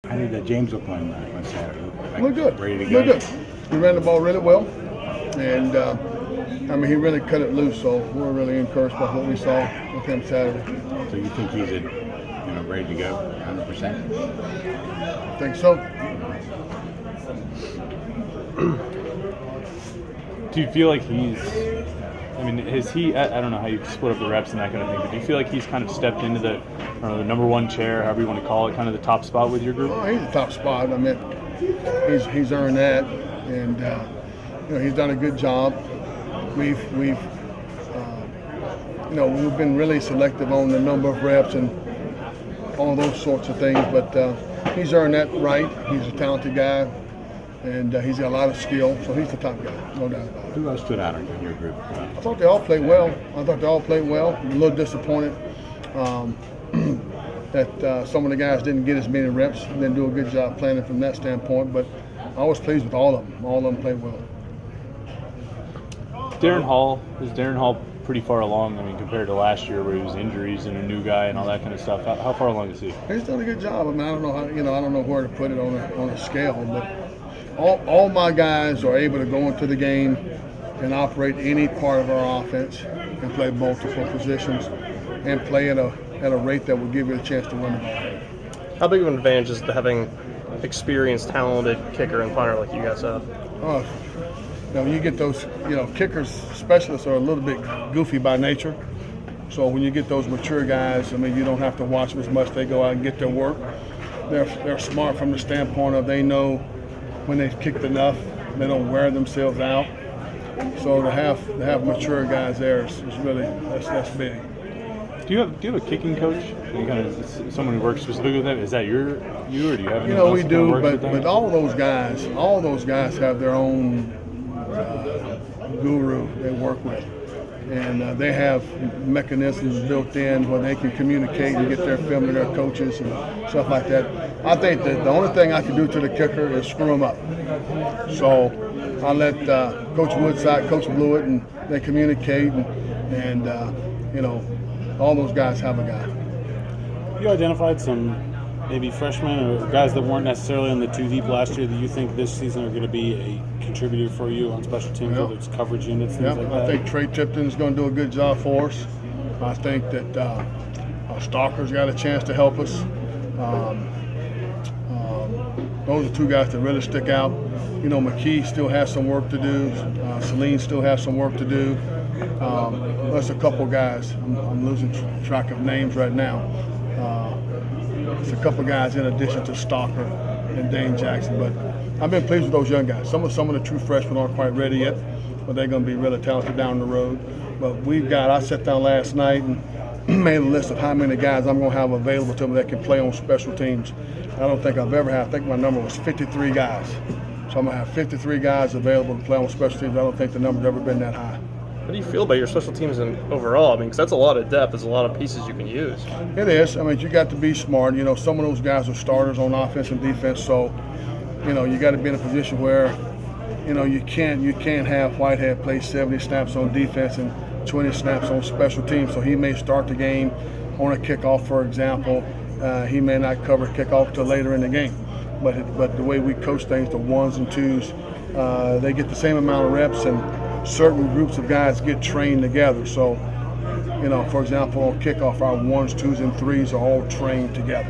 How did James look on Saturday? Look good. Ready to go? Look good. He ran the ball really well, and he really cut it loose. So we're really encouraged by what we saw with him Saturday. So you think he's ready to go, 100%? I think so. Do you feel like is he, I don't know how you split up the reps and that kind of thing, but do you feel like he's kind of stepped into the number one chair, however you want to call it, kind of the top spot with your group? Oh, he's the top spot. He's earned that, and he's done a good job. We've been really selective on the number of reps and all those sorts of things, but he's earned that right. He's a talented guy, and he's got a lot of skill, so he's the top guy, no doubt about it. Who else stood out in your group? I thought they all played well. I'm a little disappointed that some of the guys didn't get as many reps and didn't do a good job planning from that standpoint, but I was pleased with all of them. All of them played well. Darren Hall pretty far along, compared to last year where he was injuries and a new guy and all that kind of stuff? How far along is he? He's done a good job. I don't know I don't know where to put it on a scale, but all my guys are able to go into the game and operate any part of our offense and play multiple positions and play at a rate that will give you a chance to win the ball. How big of an advantage is having experienced, talented kicker and punter like you guys have? You get those, kickers, specialists are a little bit goofy by nature. So when you get those mature guys, you don't have to watch them as much. They go out and get their work. They're smart from the standpoint of they know when they've kicked enough, they don't wear themselves out. So to have mature guys there is really that's big. Do you have a kicking coach? Someone who works specifically with them? Is that you, or do you have anyone else we do, works with them? but all those guys have their own guru they work with, and they have mechanisms built in where they can communicate and get their film to their coaches and stuff like that. I think that the only thing I can do to the kicker is screw him up. So I let Coach Woodside, Coach Blewett, and they communicate, and all those guys have a guy. You identified some maybe freshmen or guys that weren't necessarily on the two deep last year that you think this season are going to be a contributor for you on special teams, whether it's coverage units, things like that? I think Trey Tipton is going to do a good job for us. I think that Stalker's got a chance to help us. Those are two guys that really stick out. McKee still has some work to do. Celine still has some work to do. There's a couple guys. I'm losing track of names right now. It's a couple guys in addition to Stalker and Dane Jackson. But I've been pleased with those young guys. Some of the true freshmen aren't quite ready yet, but they're going to be really talented down the road. But I sat down last night and made a list of how many guys I'm going to have available to me that can play on special teams. I don't think I've ever had. I think my number was 53 guys. So I'm going to have 53 guys available to play on special teams. I don't think the number's ever been that high. How do you feel about your special teams overall? Because that's a lot of depth. There's a lot of pieces you can use. It is. You got to be smart. Some of those guys are starters on offense and defense. So, you got to be in a position where, you can't have Whitehead play 70 snaps on defense and 20 snaps on special teams. So he may start the game on a kickoff, for example. He may not cover kickoff till later in the game. But the way we coach things, the ones and twos, they get the same amount of reps, and certain groups of guys get trained together. So, for example, on kickoff, our ones, twos, and threes are all trained together.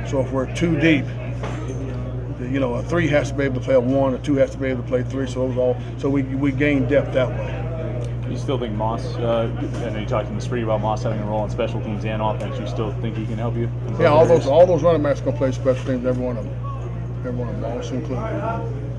So if we're too deep, a three has to be able to play a one, a two has to be able to play three. So we gain depth that way. You still think Moss? I know you talked in the spring about Moss having a role on special teams and offense. You still think he can help you? Yeah, all those running backs can play special teams. Every one of them, Moss included.